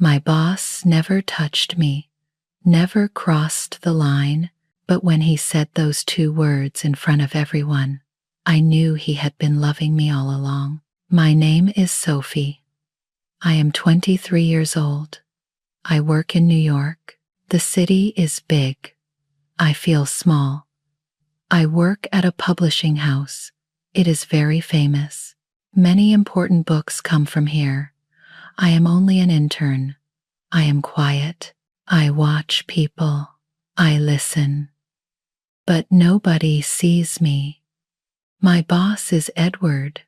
My boss never touched me, never crossed the line, but when he said those two words in front of everyone, I knew he had been loving me all along. My name is Sophie. I am 23 years old. I work in New York. The city is big. I feel small. I work at a publishing house. It is very famous. Many important books come from here. I am only an intern. I am quiet. I watch people. I listen. But nobody sees me. My boss is Edward.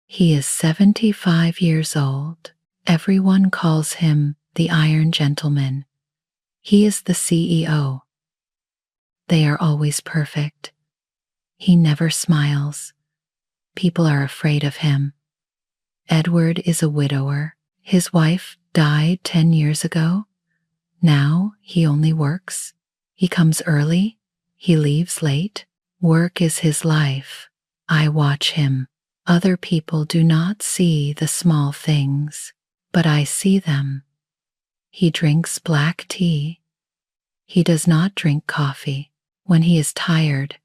He is 75 years old. Everyone calls him the Iron Gentleman. He is the CEO. They are always perfect. He never smiles. People are afraid of him. Edward is a widower. His wife died 10 years ago. Now he only works. He comes early. He leaves late. Work is his life. I watch him. Other people do not see the small things, but I see them. He drinks black tea. He does not drink coffee. When he is tired,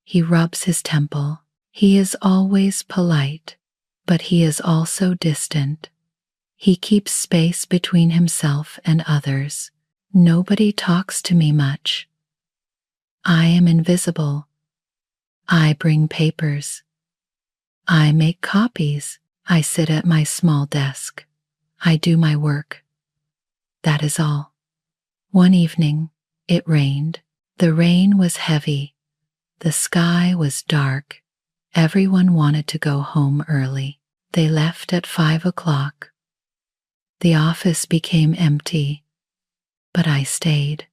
he rubs his temple. He is always polite, but he is also distant. He keeps space between himself and others. Nobody talks to me much. I am invisible. I bring papers. I make copies. I sit at my small desk. I do my work. That is all. One evening, it rained. The rain was heavy. The sky was dark. Everyone wanted to go home early. They left at 5 o'clock. The office became empty, but I stayed.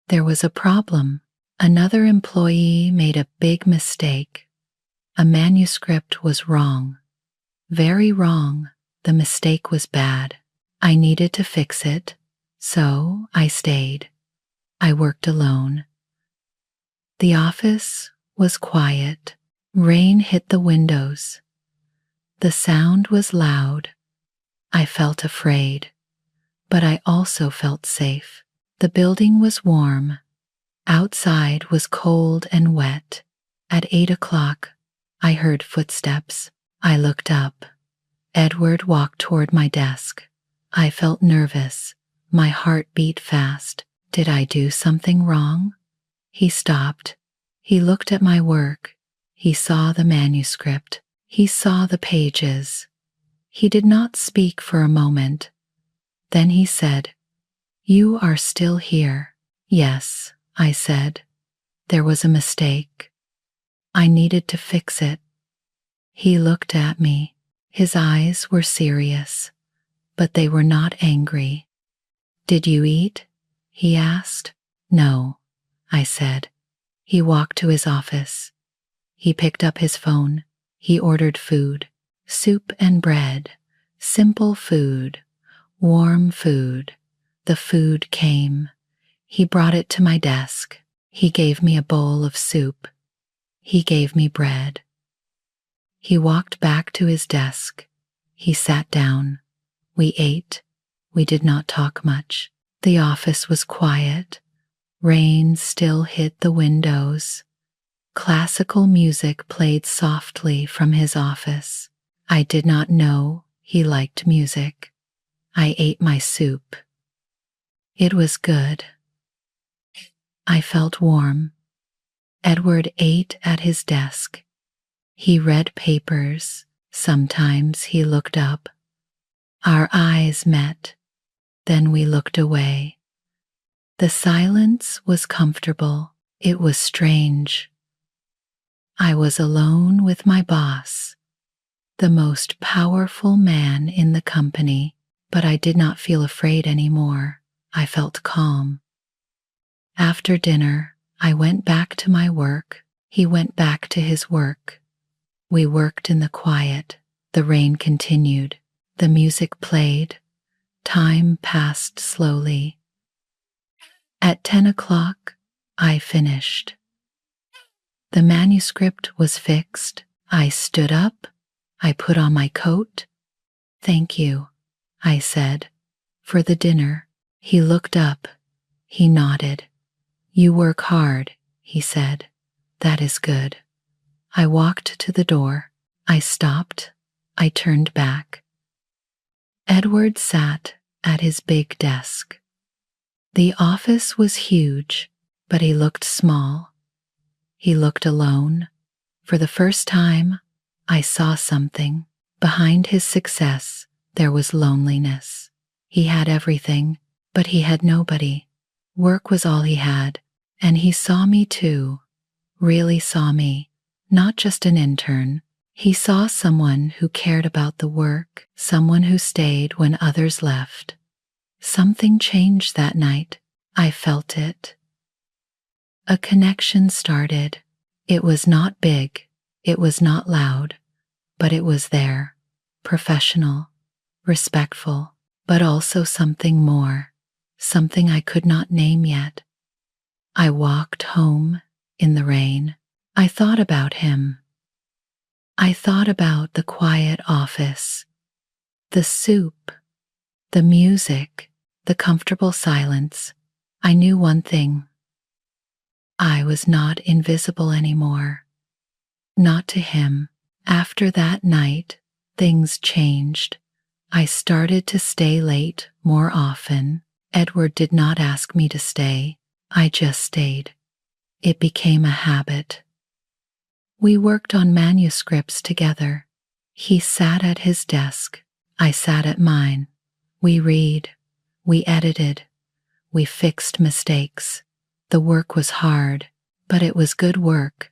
There was a problem. Another employee made a big mistake. A manuscript was wrong. Very wrong. The mistake was bad. I needed to fix it, so I stayed. I worked alone. The office was quiet. Rain hit the windows. The sound was loud. I felt afraid, but I also felt safe. The building was warm. Outside was cold and wet. At 8 o'clock, I heard footsteps. I looked up. Edward walked toward my desk. I felt nervous. My heart beat fast. Did I do something wrong? He stopped. He looked at my work. He saw the manuscript. He saw the pages. He did not speak for a moment. Then he said, "You are still here." "Yes," I said. "There was a mistake. I needed to fix it." He looked at me. His eyes were serious, but they were not angry. "Did you eat?" he asked. "No," I said. He walked to his office. He picked up his phone. He ordered food, soup and bread, simple food, warm food. The food came. He brought it to my desk. He gave me a bowl of soup. He gave me bread. He walked back to his desk. He sat down. We ate. We did not talk much. The office was quiet. Rain still hit the windows. Classical music played softly from his office. I did not know he liked music. I ate my soup. It was good. I felt warm. Edward ate at his desk. He read papers. Sometimes he looked up. Our eyes met. Then we looked away. The silence was comfortable. It was strange. I was alone with my boss, the most powerful man in the company, but I did not feel afraid anymore. I felt calm. After dinner, I went back to my work. He went back to his work. We worked in the quiet. The rain continued. The music played. Time passed slowly. At 10 o'clock, I finished. The manuscript was fixed. I stood up. I put on my coat. "Thank you," I said, For the dinner. He looked up. He nodded. You work hard, he said. That is good. I walked to the door. I stopped. I turned back. Edward sat at his big desk. The office was huge, but he looked small. He looked alone. For the first time, I saw something. Behind his success, there was loneliness. He had everything, but he had nobody. Work was all he had, and he saw me too. Really saw me, not just an intern. He saw someone who cared about the work, someone who stayed when others left. Something changed that night. I felt it. A connection started. It was not big, it was not loud, but it was there. Professional, respectful, but also something more, something I could not name yet. I walked home in the rain. I thought about him. I thought about the quiet office, the soup, the music, the comfortable silence. I knew one thing. I was not invisible anymore. Not to him. After that night, things changed. I started to stay late more often. Edward did not ask me to stay. I just stayed. It became a habit. We worked on manuscripts together. He sat at his desk. I sat at mine. We read. We edited. We fixed mistakes. The work was hard, but it was good work.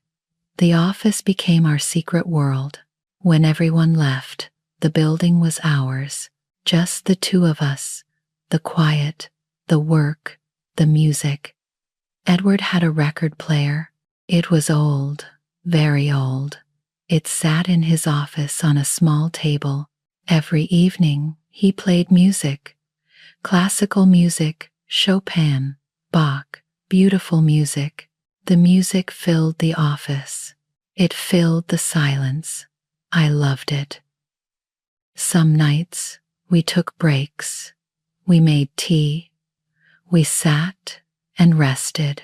The office became our secret world. When everyone left, the building was ours. Just the two of us. The quiet, the work, the music. Edward had a record player. It was old, very old. It sat in his office on a small table. Every evening, he played music. Classical music, Chopin, Bach, beautiful music. The music filled the office. It filled the silence. I loved it. Some nights, we took breaks. We made tea. We sat and rested.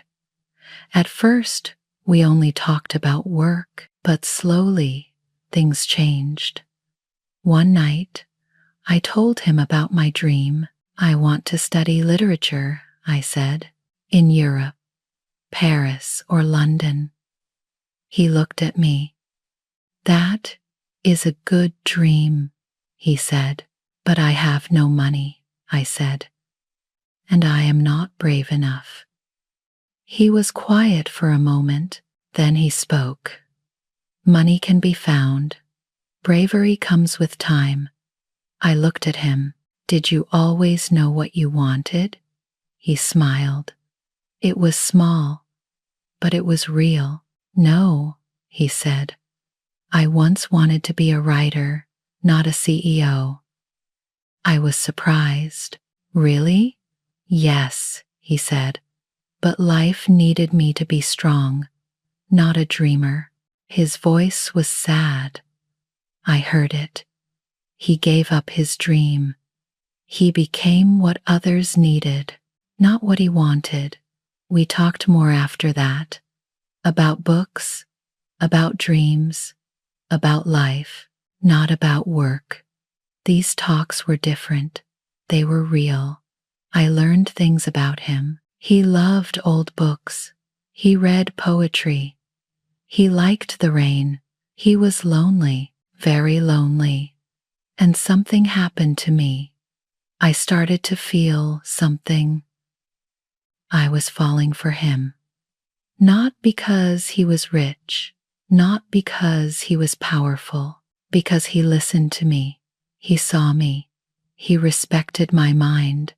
At first, we only talked about work, but slowly, things changed. One night, I told him about my dream. I want to study literature, I said, in Europe, Paris or London. He looked at me. That is a good dream, he said, but I have no money, I said, and I am not brave enough. He was quiet for a moment, then he spoke. Money can be found. Bravery comes with time. I looked at him. Did you always know what you wanted? He smiled. It was small, but it was real. No, he said. I once wanted to be a writer, not a CEO. I was surprised. Really? Yes, he said. But life needed me to be strong, not a dreamer. His voice was sad. I heard it. He gave up his dream. He became what others needed, not what he wanted. We talked more after that. About books, about dreams, about life, not about work. These talks were different. They were real. I learned things about him. He loved old books. He read poetry. He liked the rain. He was lonely, very lonely. And something happened to me. I started to feel something. I was falling for him. Not because he was rich, not because he was powerful, because he listened to me. He saw me. He respected my mind.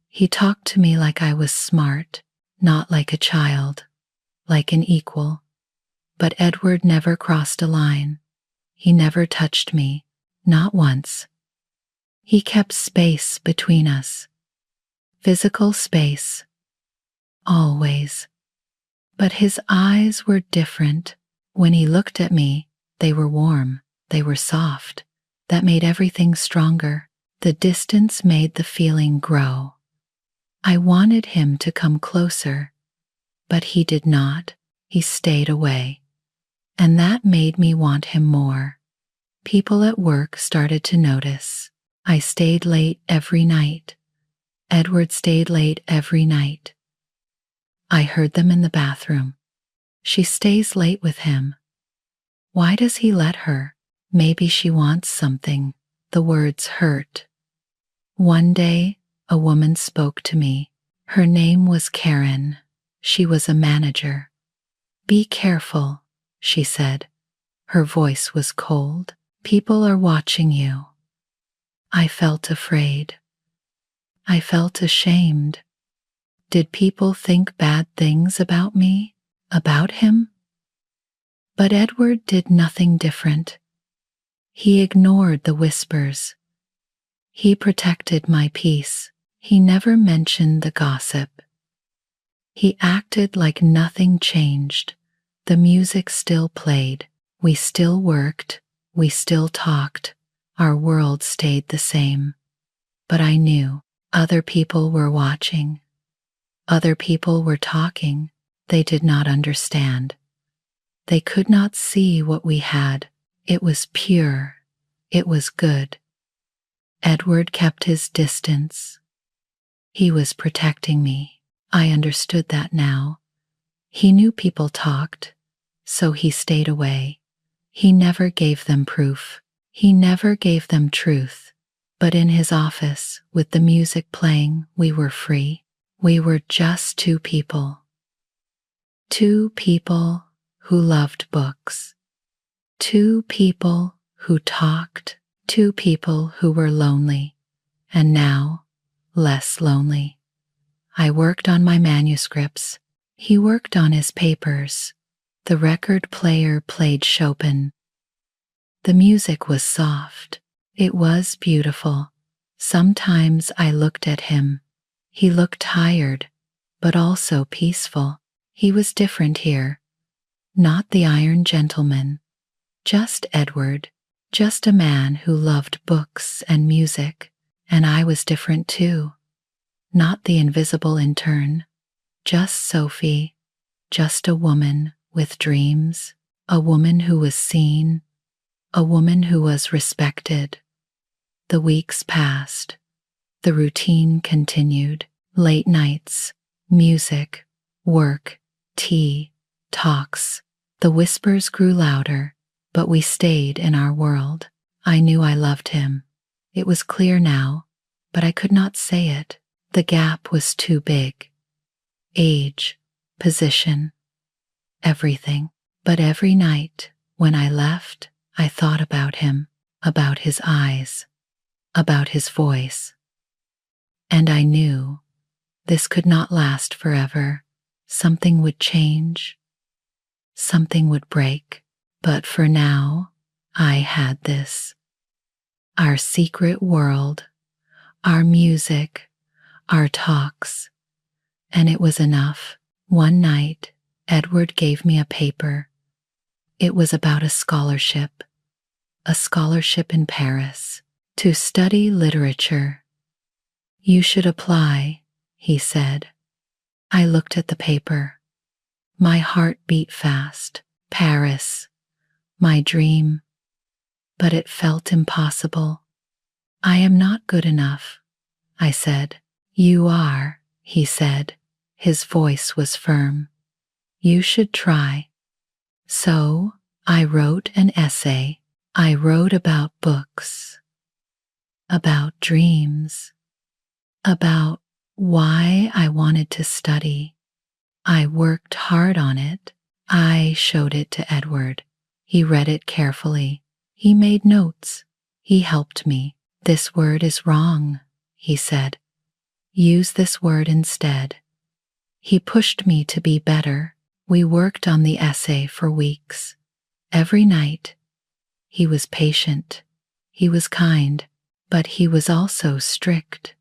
He talked to me like I was smart, not like a child, like an equal. But Edward never crossed a line. He never touched me, not once. He kept space between us. Physical space. Always. But his eyes were different. When he looked at me, they were warm, they were soft. That made everything stronger. The distance made the feeling grow. I wanted him to come closer, but he did not. He stayed away. And that made me want him more. People at work started to notice. I stayed late every night. Edward stayed late every night. I heard them in the bathroom. She stays late with him. Why does he let her? Maybe she wants something. The words hurt. One day, a woman spoke to me. Her name was Karen. She was a manager. "Be careful," she said. Her voice was cold. "People are watching you." I felt afraid. I felt ashamed. Did people think bad things about me? About him? But Edward did nothing different. He ignored the whispers. He protected my peace. He never mentioned the gossip. He acted like nothing changed. The music still played. We still worked. We still talked. Our world stayed the same. But I knew other people were watching. Other people were talking. They did not understand. They could not see what we had. It was pure. It was good. Edward kept his distance. He was protecting me. I understood that now. He knew people talked, so he stayed away. He never gave them proof. He never gave them truth. But in his office, with the music playing, we were free. We were just two people. Two people who loved books. Two people who talked. Two people who were lonely. And now, less lonely. I worked on my manuscripts. He worked on his papers. The record player played Chopin. The music was soft. It was beautiful. Sometimes I looked at him. He looked tired, but also peaceful. He was different here. Not the Iron Gentleman. Just Edward. Just a man who loved books and music. And I was different too. Not the invisible intern. Just Sophie. Just a woman with dreams. A woman who was seen. A woman who was respected. The weeks passed. The routine continued. Late nights, music, work, tea, talks. The whispers grew louder, but we stayed in our world. I knew I loved him. It was clear now, but I could not say it. The gap was too big. Age, position, everything. But every night, when I left, I thought about him, about his eyes, about his voice. And I knew this could not last forever. Something would change. Something would break. But for now, I had this. Our secret world, our music, our talks. And it was enough. One night, Edward gave me a paper. It was about a scholarship in Paris, to study literature. "You should apply," he said. I looked at the paper. My heart beat fast. Paris, my dream. But it felt impossible. "I am not good enough," I said. "You are," he said. His voice was firm. "You should try." So, I wrote an essay. I wrote about books, about dreams, about why I wanted to study. I worked hard on it. I showed it to Edward. He read it carefully. He made notes. He helped me. "This word is wrong," he said. "Use this word instead." He pushed me to be better. We worked on the essay for weeks. Every night. He was patient. He was kind, but he was also strict.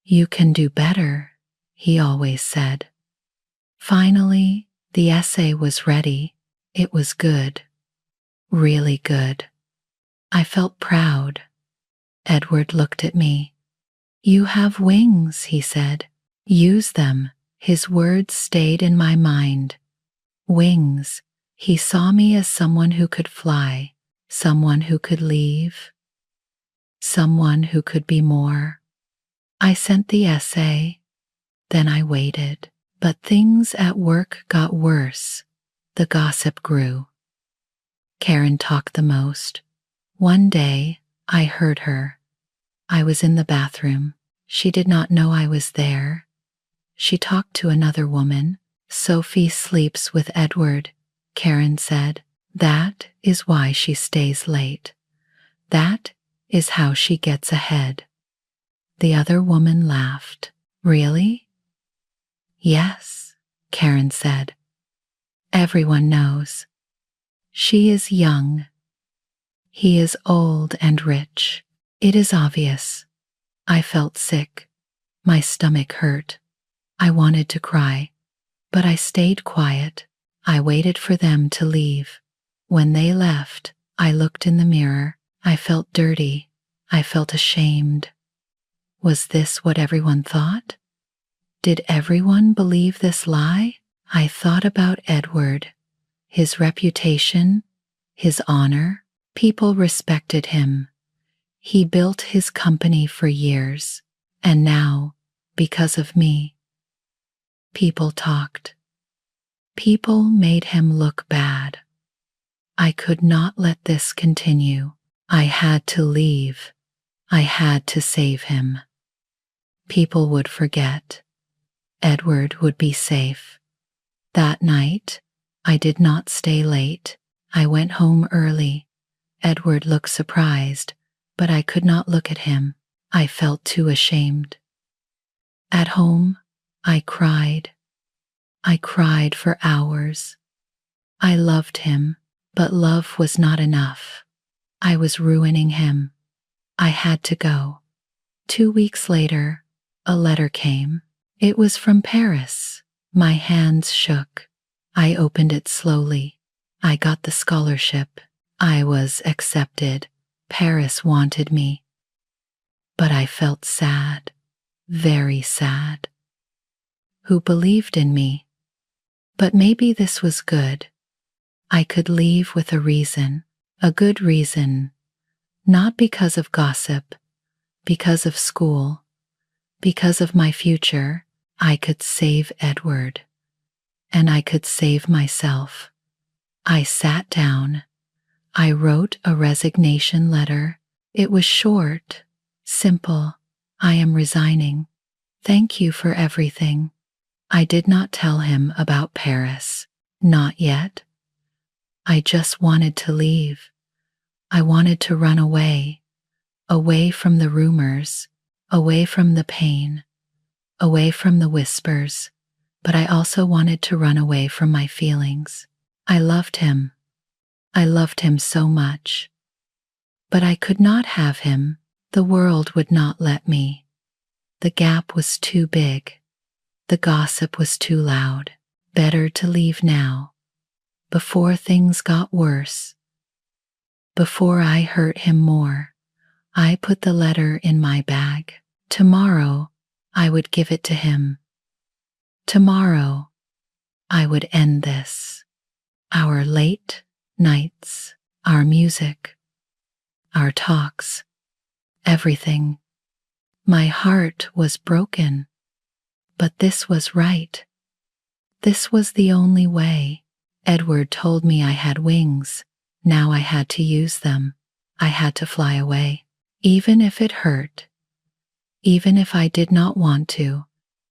"You can do better," he always said. Finally, the essay was ready. It was good. Really good. I felt proud. Edward looked at me. You have wings, he said. Use them. His words stayed in my mind. Wings. He saw me as someone who could fly, someone who could leave, someone who could be more. I sent the essay, then I waited. But things at work got worse. The gossip grew. Karen talked the most. One day, I heard her. I was in the bathroom. She did not know I was there. She talked to another woman. Sophie sleeps with Edward, Karen said. That is why she stays late. That is how she gets ahead. The other woman laughed. Really? Yes, Karen said. Everyone knows. She is young. He is old and rich. It is obvious. I felt sick. My stomach hurt. I wanted to cry, but I stayed quiet. I waited for them to leave. When they left, I looked in the mirror. I felt dirty. I felt ashamed. Was this what everyone thought? Did everyone believe this lie? I thought about Edward, his reputation, his honor. People respected him. He built his company for years, and now, because of me, people talked. People made him look bad. I could not let this continue. I had to leave. I had to save him. People would forget. Edward would be safe. That night, I did not stay late. I went home early. Edward looked surprised, but I could not look at him. I felt too ashamed. At home, I cried. I cried for hours. I loved him, but love was not enough. I was ruining him. I had to go. 2 weeks later, a letter came. It was from Paris. My hands shook. I opened it slowly. I got the scholarship. I was accepted. Paris wanted me. But I felt sad, very sad. Who believed in me? But maybe this was good. I could leave with a reason, a good reason, not because of gossip, because of school, because of my future. I could save Edward, and I could save myself. I sat down. I wrote a resignation letter. It was short, simple. I am resigning. Thank you for everything. I did not tell him about Paris. Not yet. I just wanted to leave. I wanted to run away, away from the rumors, away from the pain, away from the whispers, but I also wanted to run away from my feelings. I loved him. I loved him so much. But I could not have him. The world would not let me. The gap was too big. The gossip was too loud. Better to leave now, before things got worse. Before I hurt him more. I put the letter in my bag. Tomorrow, I would give it to him. Tomorrow, I would end this. Our late nights, our music, our talks, everything. My heart was broken, but this was right. This was the only way. Edward told me I had wings. Now I had to use them. I had to fly away. Even if it hurt, even if I did not want to,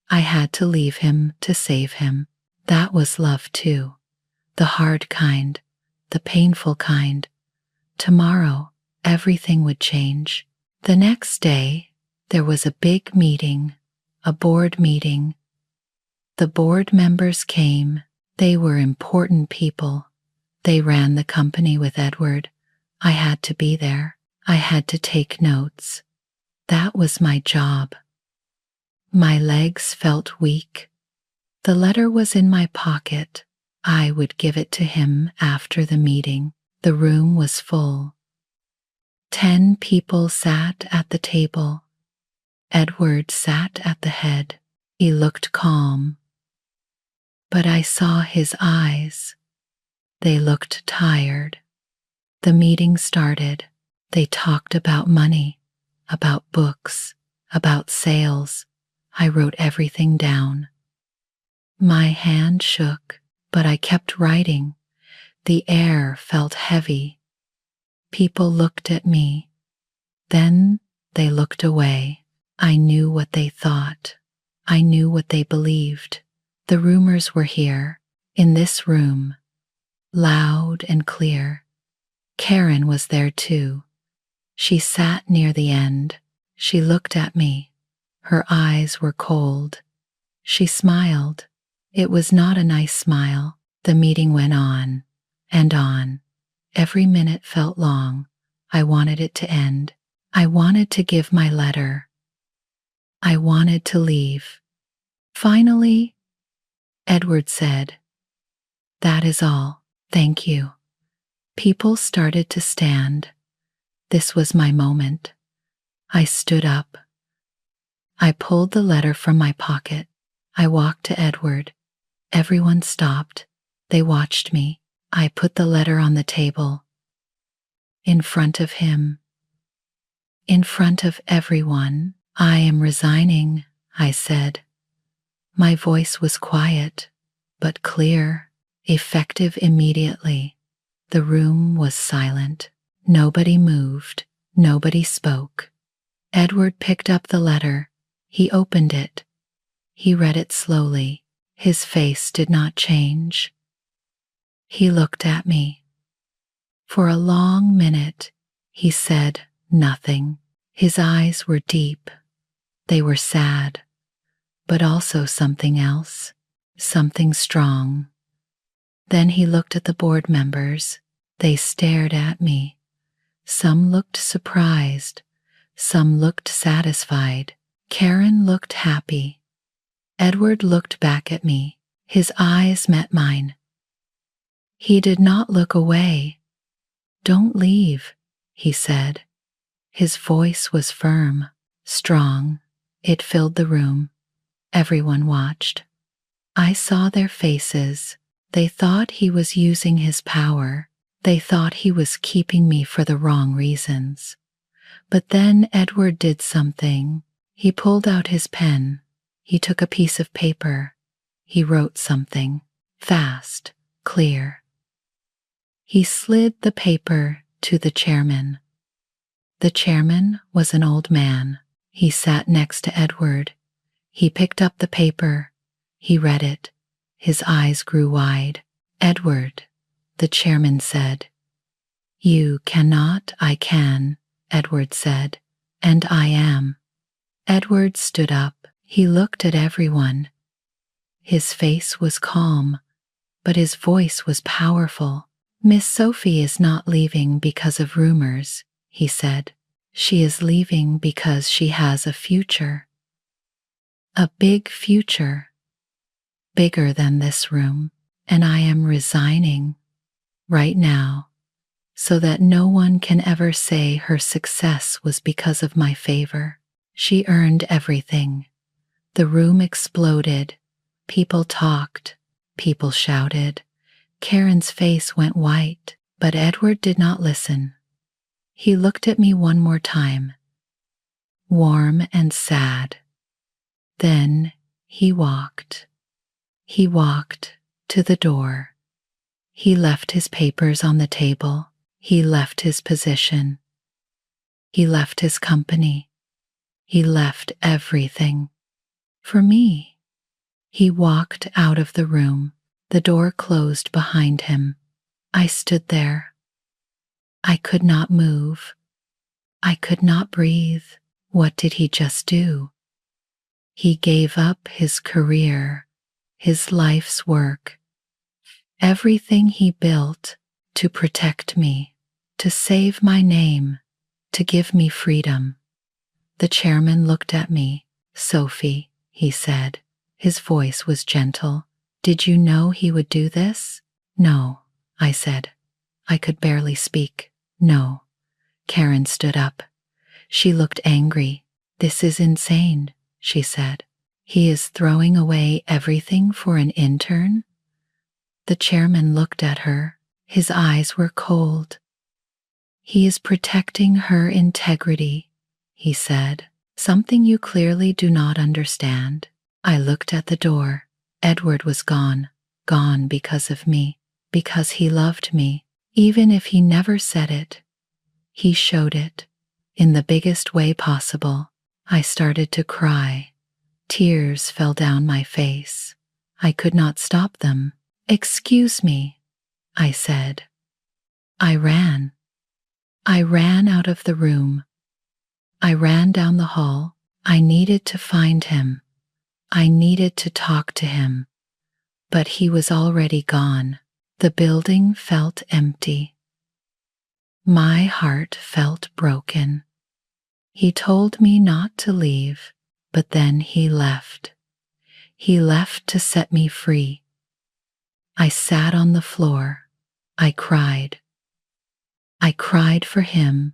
I had to leave him to save him. That was love too. The hard kind, the painful kind. Tomorrow, everything would change. The next day, there was a big meeting, a board meeting. The board members came. They were important people. They ran the company with Edward. I had to be there. I had to take notes. That was my job. My legs felt weak. The letter was in my pocket. I would give it to him after the meeting. The room was full. 10 people sat at the table. Edward sat at the head. He looked calm, but I saw his eyes. They looked tired. The meeting started. They talked about money, about books, about sales. I wrote everything down. My hand shook, but I kept writing. The air felt heavy. People looked at me. Then they looked away. I knew what they thought. I knew what they believed. The rumors were here, in this room, loud and clear. Karen was there too. She sat near the end. She looked at me. Her eyes were cold. She smiled. It was not a nice smile. The meeting went on and on. Every minute felt long. I wanted it to end. I wanted to give my letter. I wanted to leave. Finally, Edward said, "That is all. Thank you." People started to stand. This was my moment. I stood up. I pulled the letter from my pocket. I walked to Edward. Everyone stopped. They watched me. I put the letter on the table. In front of him. In front of everyone. "I am resigning," I said. My voice was quiet, but clear, effective immediately. The room was silent. Nobody moved. Nobody spoke. Edward picked up the letter. He opened it. He read it slowly. His face did not change. He looked at me. For a long minute, he said nothing. His eyes were deep. They were sad, but also something else, something strong. Then he looked at the board members. They stared at me. Some looked surprised. Some looked satisfied. Karen looked happy. Edward looked back at me. His eyes met mine. He did not look away. "Don't leave," he said. His voice was firm, strong. It filled the room. Everyone watched. I saw their faces. They thought he was using his power. They thought he was keeping me for the wrong reasons. But then Edward did something. He pulled out his pen. He took a piece of paper. He wrote something, fast, clear. He slid the paper to the chairman. The chairman was an old man. He sat next to Edward. He picked up the paper. He read it. His eyes grew wide. "Edward," the chairman said. "You cannot, I can," Edward said, "and I am." Edward stood up. He looked at everyone. His face was calm, but his voice was powerful. "Miss Sophie is not leaving because of rumors," he said. "She is leaving because she has a future. A big future. Bigger than this room. And I am resigning right now so that no one can ever say her success was because of my favor. She earned everything." The room exploded. People talked. People shouted. Karen's face went white, but Edward did not listen. He looked at me one more time, warm and sad. Then he walked. He walked to the door. He left his papers on the table. He left his position. He left his company. He left everything. For me, he walked out of the room. The door closed behind him. I stood there. I could not move. I could not breathe. What did he just do? He gave up his career, his life's work, everything he built to protect me, to save my name, to give me freedom. The chairman looked at me. "Sophie," he said. His voice was gentle. "Did you know he would do this?" "No," I said. I could barely speak. "No." Karen stood up. She looked angry. "This is insane," she said. "He is throwing away everything for an intern?" The chairman looked at her. His eyes were cold. "He is protecting her integrity," he said. "Something you clearly do not understand." I looked at the door. Edward was gone. Gone because of me. Because he loved me. Even if he never said it, he showed it. In the biggest way possible. I started to cry. Tears fell down my face. I could not stop them. "Excuse me," I said. I ran. I ran out of the room. I ran down the hall. I needed to find him. I needed to talk to him. But he was already gone. The building felt empty. My heart felt broken. He told me not to leave, but then he left. He left to set me free. I sat on the floor. I cried. I cried for him,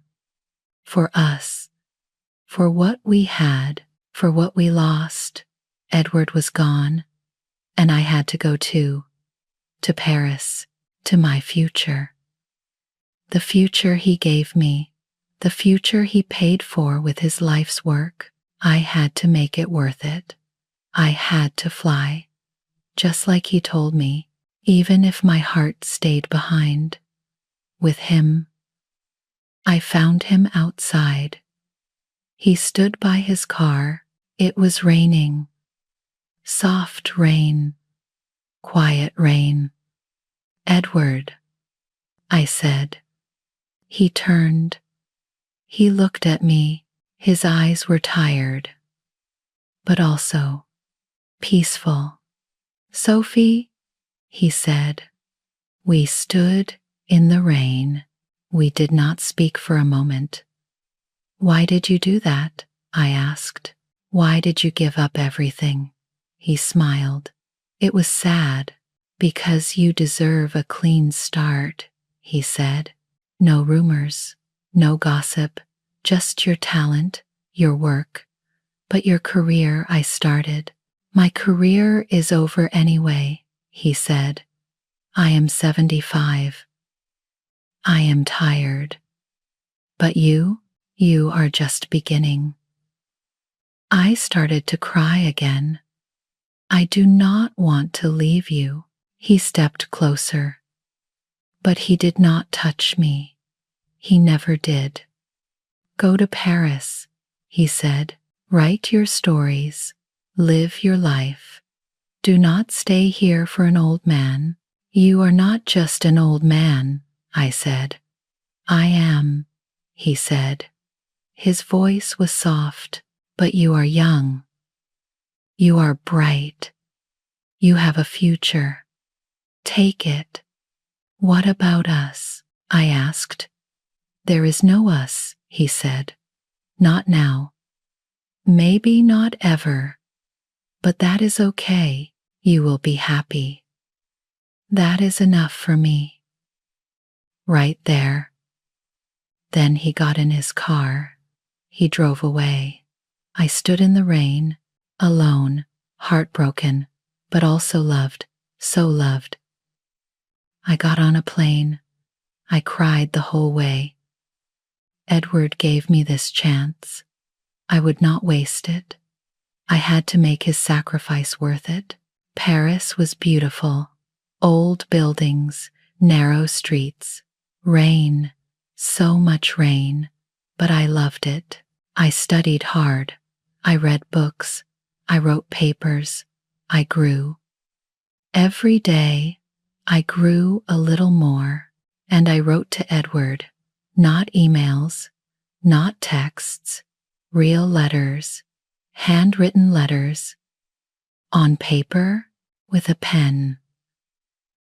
for us, for what we had, for what we lost. Edward was gone, and I had to go too, to Paris, to my future. The future he gave me, the future he paid for with his life's work. I had to make it worth it. I had to fly, just like he told me, even if my heart stayed behind. With him. I found him outside. He stood by his car. It was raining. Soft rain. Quiet rain. "Edward," I said. He turned. He looked at me. His eyes were tired, but also peaceful. "Sophie," he said. We stood in the rain. We did not speak for a moment. "Why did you do that?" I asked. "Why did you give up everything?" He smiled. "It was sad, because you deserve a clean start," he said. "No rumors, no gossip, just your talent, your work. But your career I started. My career is over anyway," he said. "I am 75. I am tired. But you are just beginning." I started to cry again. "I do not want to leave you." He stepped closer. But he did not touch me. He never did. "Go to Paris," he said. "Write your stories. Live your life. Do not stay here for an old man." "You are not just an old man," I said. "I am," he said. His voice was soft. "But you are young. You are bright. You have a future. Take it." "What about us?" I asked. "There is no us," he said. "Not now. Maybe not ever. But that is okay. You will be happy. That is enough for me." Right there. Then he got in his car. He drove away. I stood in the rain, alone, heartbroken, but also loved, so loved. I got on a plane. I cried the whole way. Edward gave me this chance. I would not waste it. I had to make his sacrifice worth it. Paris was beautiful. Old buildings, narrow streets, rain, so much rain, but I loved it. I studied hard. I read books. I wrote papers. I grew. Every day, I grew a little more, and I wrote to Edward, not emails, not texts, real letters, handwritten letters, on paper with a pen.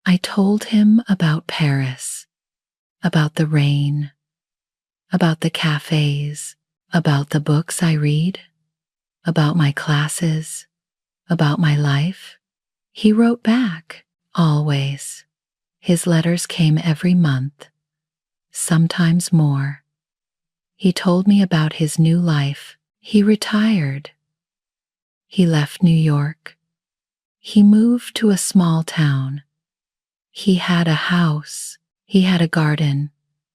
I told him about Paris, about the rain, about the cafes, about the books I read, about my classes, about my life. He wrote back, always. His letters came every month, sometimes more. He told me about his new life. He retired. He left New York. He moved to a small town. He had a house. He had a garden.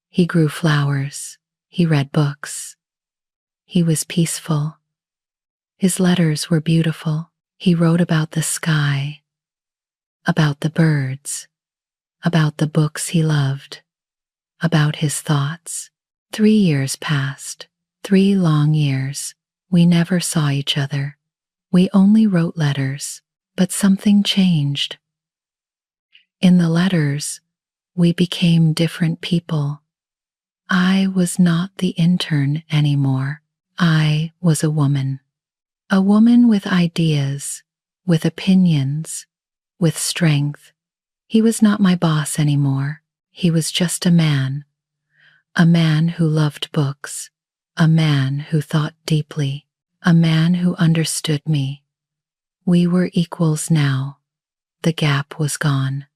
He grew flowers. He read books. He was peaceful. His letters were beautiful. He wrote about the sky, about the birds, about the books he loved, about his thoughts. 3 years passed, 3 long years. We never saw each other. We only wrote letters, but something changed. In the letters, we became different people. I was not the intern anymore. I was a woman with ideas, with opinions, with strength. He was not my boss anymore. He was just a man who loved books, a man who thought deeply, a man who understood me. We were equals now. The gap was gone.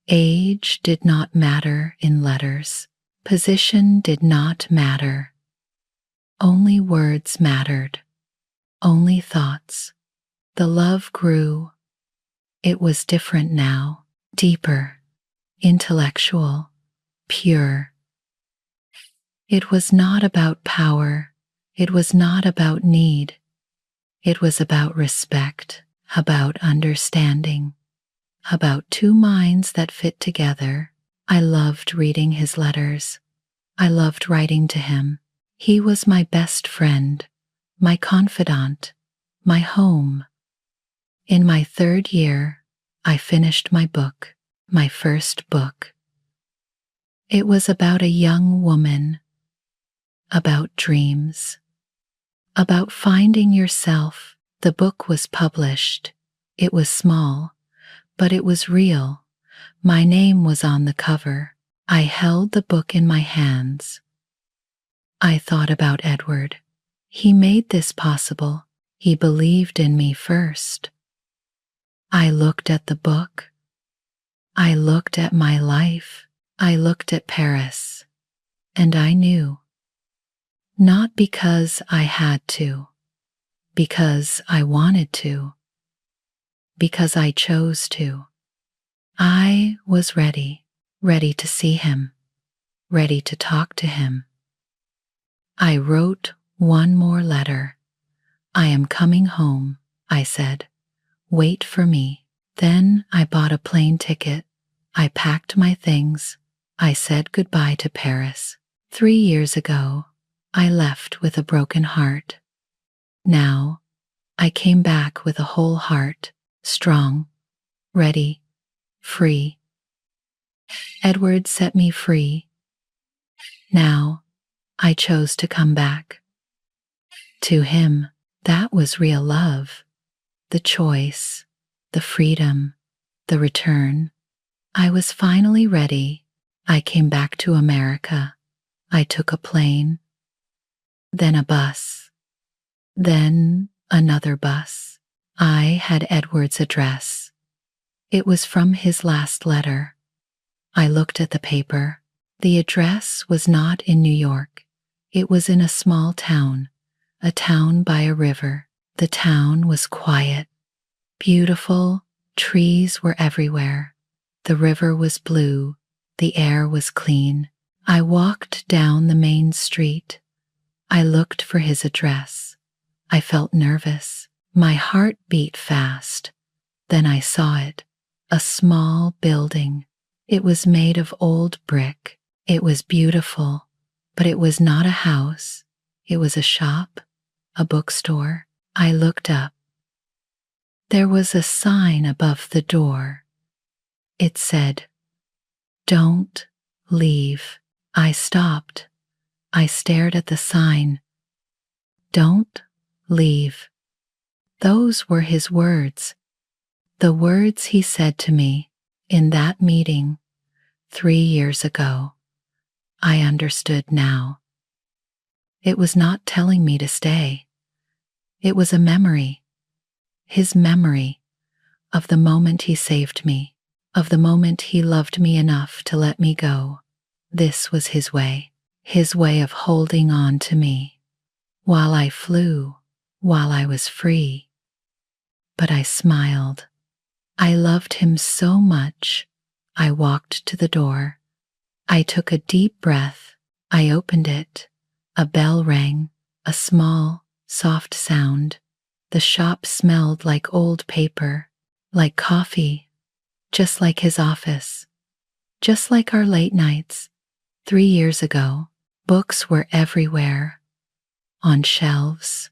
Age did not matter in letters. Position did not matter. Only words mattered. Only thoughts. The love grew. It was different now, deeper, intellectual, pure. It was not about power. It was not about need. It was about respect, about understanding, about 2 minds that fit together. I loved reading his letters. I loved writing to him. He was my best friend, my confidant, my home. In my 3rd year, I finished my book, my first book. It was about a young woman, about dreams, about finding yourself. The book was published. It was small, but it was real. My name was on the cover. I held the book in my hands. I thought about Edward. He made this possible. He believed in me first. I looked at the book. I looked at my life. I looked at Paris. And I knew. Not because I had to, because I wanted to, because I chose to. I was ready to see him, ready to talk to him. I wrote one more letter. I am coming home, I said. Wait for me. Then I bought a plane ticket. I packed my things. I said goodbye to Paris. 3 years ago, I left with a broken heart. Now, I came back with a whole heart, strong, ready, free. Edward set me free. Now, I chose to come back. To him, that was real love. The choice, the freedom, the return. I was finally ready. I came back to America. I took a plane, then a bus, then another bus. I had Edward's address. It was from his last letter. I looked at the paper. The address was not in New York. It was in a small town, a town by a river. The town was quiet, beautiful. Trees were everywhere. The river was blue. The air was clean. I walked down the main street. I looked for his address. I felt nervous. My heart beat fast. Then I saw it, a small building. It was made of old brick. It was beautiful, but it was not a house. It was a shop, a bookstore. I looked up. There was a sign above the door. It said, "Don't leave." I stopped. I stared at the sign. Don't leave. Those were his words. The words he said to me in that meeting 3 years ago. I understood now. It was not telling me to stay. It was a memory. His memory of the moment he saved me, of the moment he loved me enough to let me go. This was his way. his way of holding on to me while I flew, while I was free. But I smiled. I loved him so much. I walked to the door. I took a deep breath. I opened it. A bell rang, a small, soft sound. The shop smelled like old paper, like coffee, just like his office, just like our late nights. 3 years ago, books were everywhere, on shelves,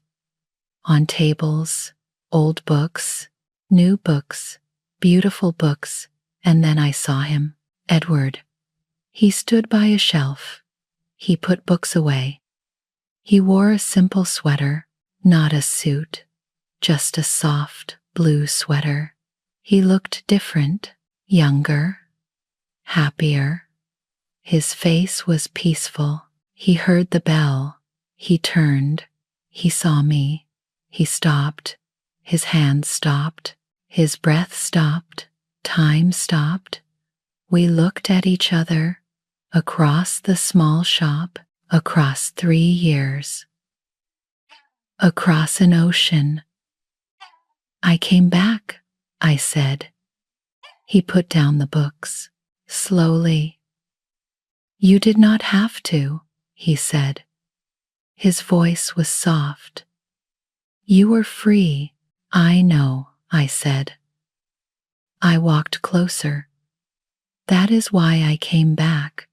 on tables, old books, new books, beautiful books, and then I saw him, Edward. He stood by a shelf. He put books away. He wore a simple sweater, not a suit, just a soft blue sweater. He looked different, younger, happier. His face was peaceful. He heard the bell. He turned. He saw me. He stopped. His hands stopped. His breath stopped. Time stopped. We looked at each other across the small shop, across 3 years, across an ocean. I came back, I said. He put down the books, slowly. You did not have to, he said. His voice was soft. You were free, I know, I said. I walked closer. That is why I came back.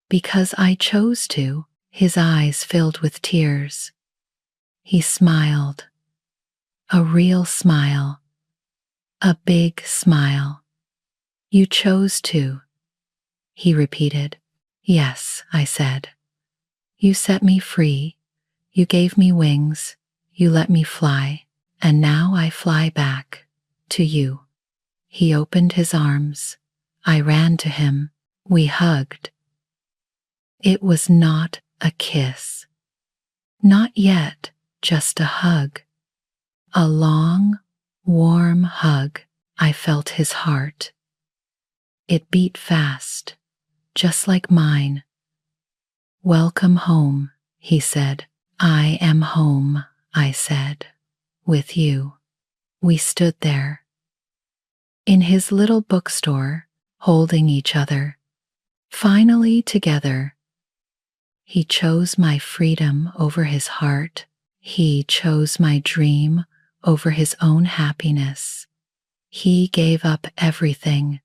Because I chose to. His eyes filled with tears. He smiled. A real smile. A big smile. You chose to, he repeated. Yes, I said. You set me free. You gave me wings. You let me fly. And now I fly back to you. He opened his arms. I ran to him. We hugged. It was not a kiss. Not yet, just a hug. A long, warm hug. I felt his heart. It beat fast, just like mine. Welcome home, he said. I am home, I said, with you. We stood there. In his little bookstore, holding each other, finally together. He chose my freedom over his heart. He chose my dream over his own happiness. He gave up everything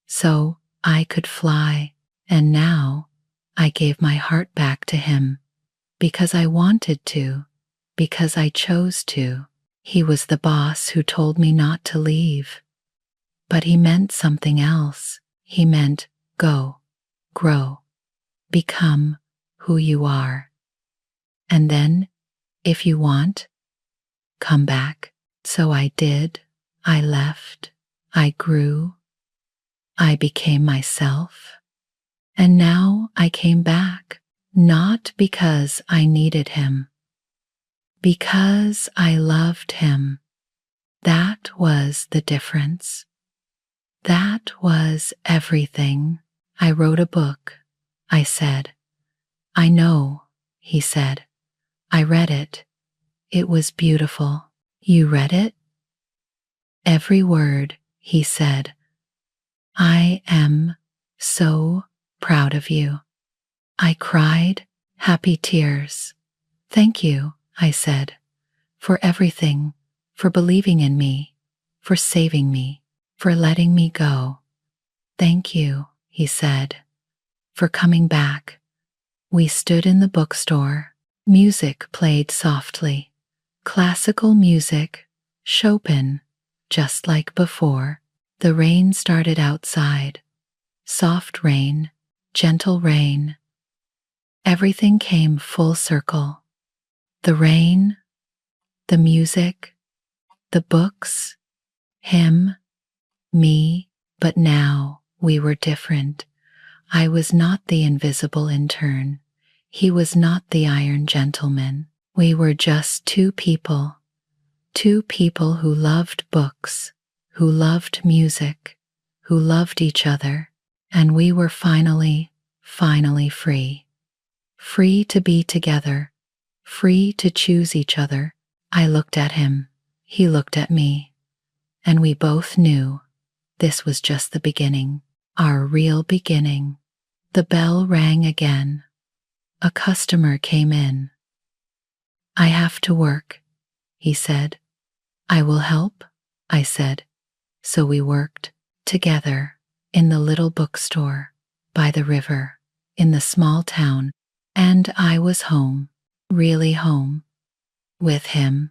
so I could fly, and now I gave my heart back to him because I wanted to, because I chose to. He was the boss who told me not to leave, but he meant something else. He meant go, grow, become who you are. And then, if you want, come back. So I did. I left. I grew. I became myself. And now I came back, not because I needed him, because I loved him. That was the difference. That was everything. I wrote a book, I said. I know, he said. I read it. It was beautiful. You read it? Every word, he said. I am so proud of you. I cried happy tears. Thank you, I said, for everything, for believing in me, for saving me, for letting me go. Thank you, he said, for coming back. We stood in the bookstore. Music played softly. Classical music, Chopin, just like before. The rain started outside. Soft rain, gentle rain. Everything came full circle. The rain, the music, the books, him, me, but now we were different. I was not the invisible intern. He was not the iron gentleman. We were just two people who loved books, who loved music, who loved each other, and we were finally free. free to be together, free to choose each other. I looked at him, he looked at me, and we both knew this was just the beginning, our real beginning. The bell rang again. A customer came in. "I have to work," he said. "I will help," I said. So we worked together in the little bookstore, by the river, in the small town, and I was home, really home, with him.